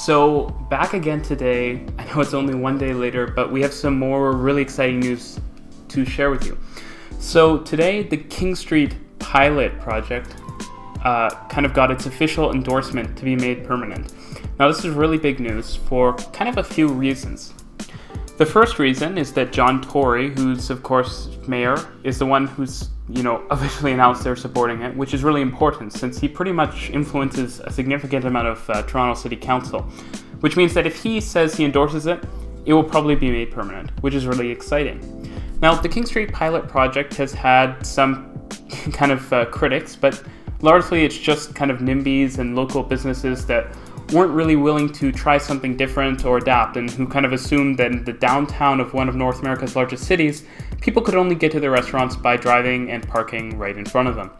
So back again today. I know it's only one day later, but we have some more really exciting news to share with you. So today, the King Street pilot project kind of got its official endorsement to be made permanent. Now this is really big news for kind of a few reasons. The first reason is that John Tory, who's of course mayor, is the one who's officially announced they're supporting it, which is really important since he pretty much influences a significant amount of Toronto City Council, which means that if he says he endorses it, it will probably be made permanent, which is really exciting. Now, the King Street pilot project has had some kind of critics, but largely it's just kind of NIMBYs and local businesses that weren't really willing to try something different or adapt, and who kind of assumed that in the downtown of one of North America's largest cities, people could only get to their restaurants by driving and parking right in front of them.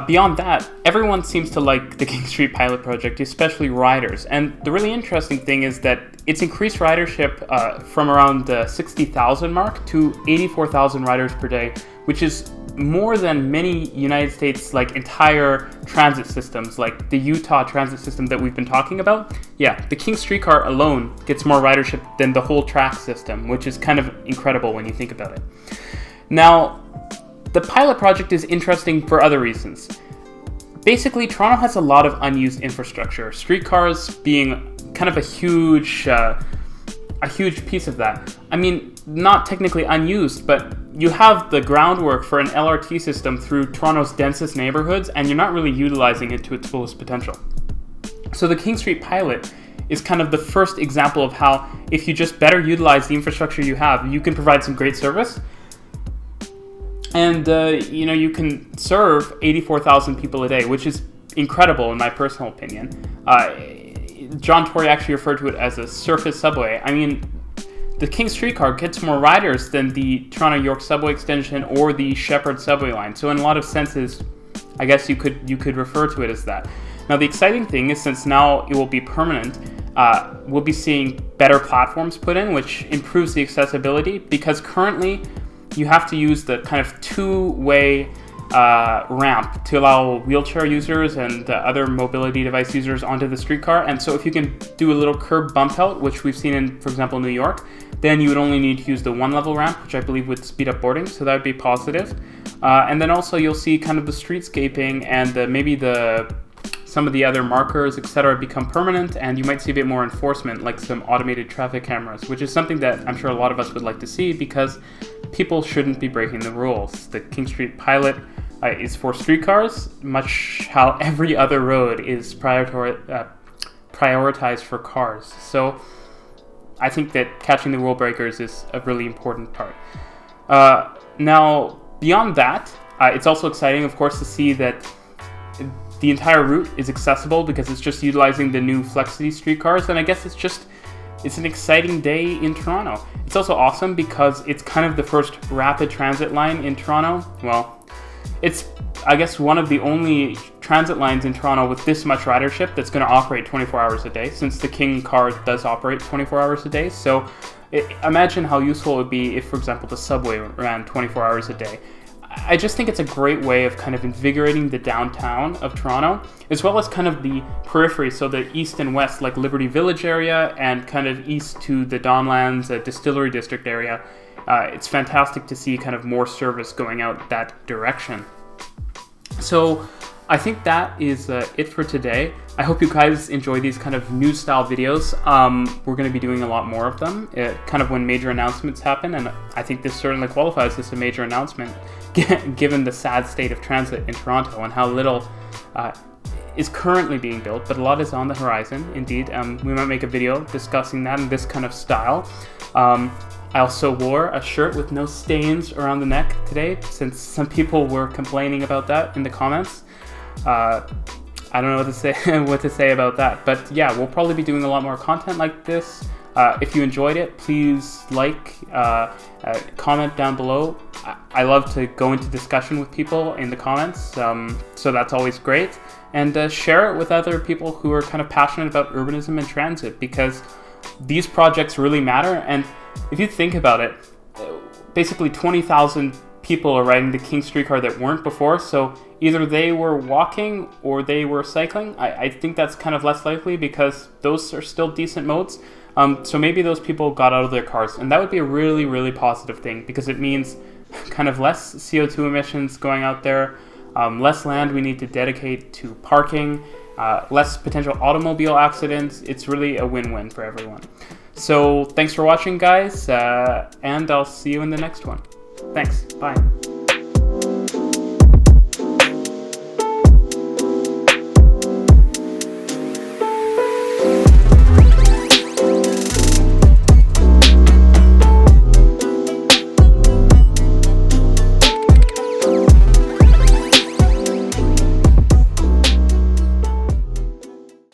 Beyond that, everyone seems to like the King Street pilot project, especially riders. And the really interesting thing is that it's increased ridership from around the 60,000 mark to 84,000 riders per day, which is more than many United States entire transit systems, like the Utah transit system that we've been talking about. Yeah, the King streetcar alone gets more ridership than the whole track system, which is kind of incredible when you think about it. Now, the pilot project is interesting for other reasons. Basically, Toronto has a lot of unused infrastructure, streetcars being kind of a huge piece of that. I mean, not technically unused, but you have the groundwork for an LRT system through Toronto's densest neighborhoods, and you're not really utilizing it to its fullest potential. So the King Street pilot is kind of the first example of how, if you just better utilize the infrastructure you have, you can provide some great service. And, you can serve 84,000 people a day, which is incredible in my personal opinion. John Tory actually referred to it as a surface subway. I mean, the King streetcar gets more riders than the Toronto-York subway extension or the Shepherd subway line. So in a lot of senses, I guess you could refer to it as that. Now, the exciting thing is, since now it will be permanent, we'll be seeing better platforms put in, which improves the accessibility, because currently you have to use the kind of two-way ramp to allow wheelchair users and other mobility device users onto the streetcar. And so if you can do a little curb bump out, which we've seen in, for example, New York, then you would only need to use the one-level ramp, which I believe would speed up boarding, so that would be positive. And then also you'll see kind of the streetscaping and maybe some of the other markers, etc., become permanent, and you might see a bit more enforcement, like some automated traffic cameras, which is something that I'm sure a lot of us would like to see, because people shouldn't be breaking the rules. The King Street pilot is for streetcars, much how every other road is prioritized for cars. So I think that catching the rule breakers is a really important part. Now, beyond that, it's also exciting, of course, to see that the entire route is accessible, because it's just utilizing the new Flexity streetcars, and I guess it's an exciting day in Toronto. It's also awesome because it's kind of the first rapid transit line in Toronto. Well, it's, I guess, one of the only transit lines in Toronto with this much ridership that's going to operate 24 hours a day, since the King car does operate 24 hours a day. So imagine how useful it would be if, for example, the subway ran 24 hours a day. I just think it's a great way of kind of invigorating the downtown of Toronto, as well as kind of the periphery, so the east and west, like Liberty Village area, and kind of east to the Donlands, Distillery District area. It's fantastic to see kind of more service going out that direction. So I think that is it for today. I hope you guys enjoy these kind of news style videos. We're going to be doing a lot more of them, kind of when major announcements happen, and I think this certainly qualifies as a major announcement, given the sad state of transit in Toronto and how little is currently being built, but a lot is on the horizon, indeed. We might make a video discussing that in this kind of style. I also wore a shirt with no stains around the neck today, since some people were complaining about that in the comments. I don't know what to say about that, but yeah, we'll probably be doing a lot more content like this. If you enjoyed it, please comment down below. I love to go into discussion with people in the comments, so that's always great. And share it with other people who are kind of passionate about urbanism and transit, because these projects really matter. And if you think about it, basically 20,000 people are riding the King streetcar that weren't before, so either they were walking or they were cycling. I think that's kind of less likely because those are still decent modes. So maybe those people got out of their cars, and that would be a really, really positive thing because it means kind of less CO2 emissions going out there, less land we need to dedicate to parking, less potential automobile accidents. It's really a win-win for everyone. So thanks for watching, guys, and I'll see you in the next one. Thanks. Bye.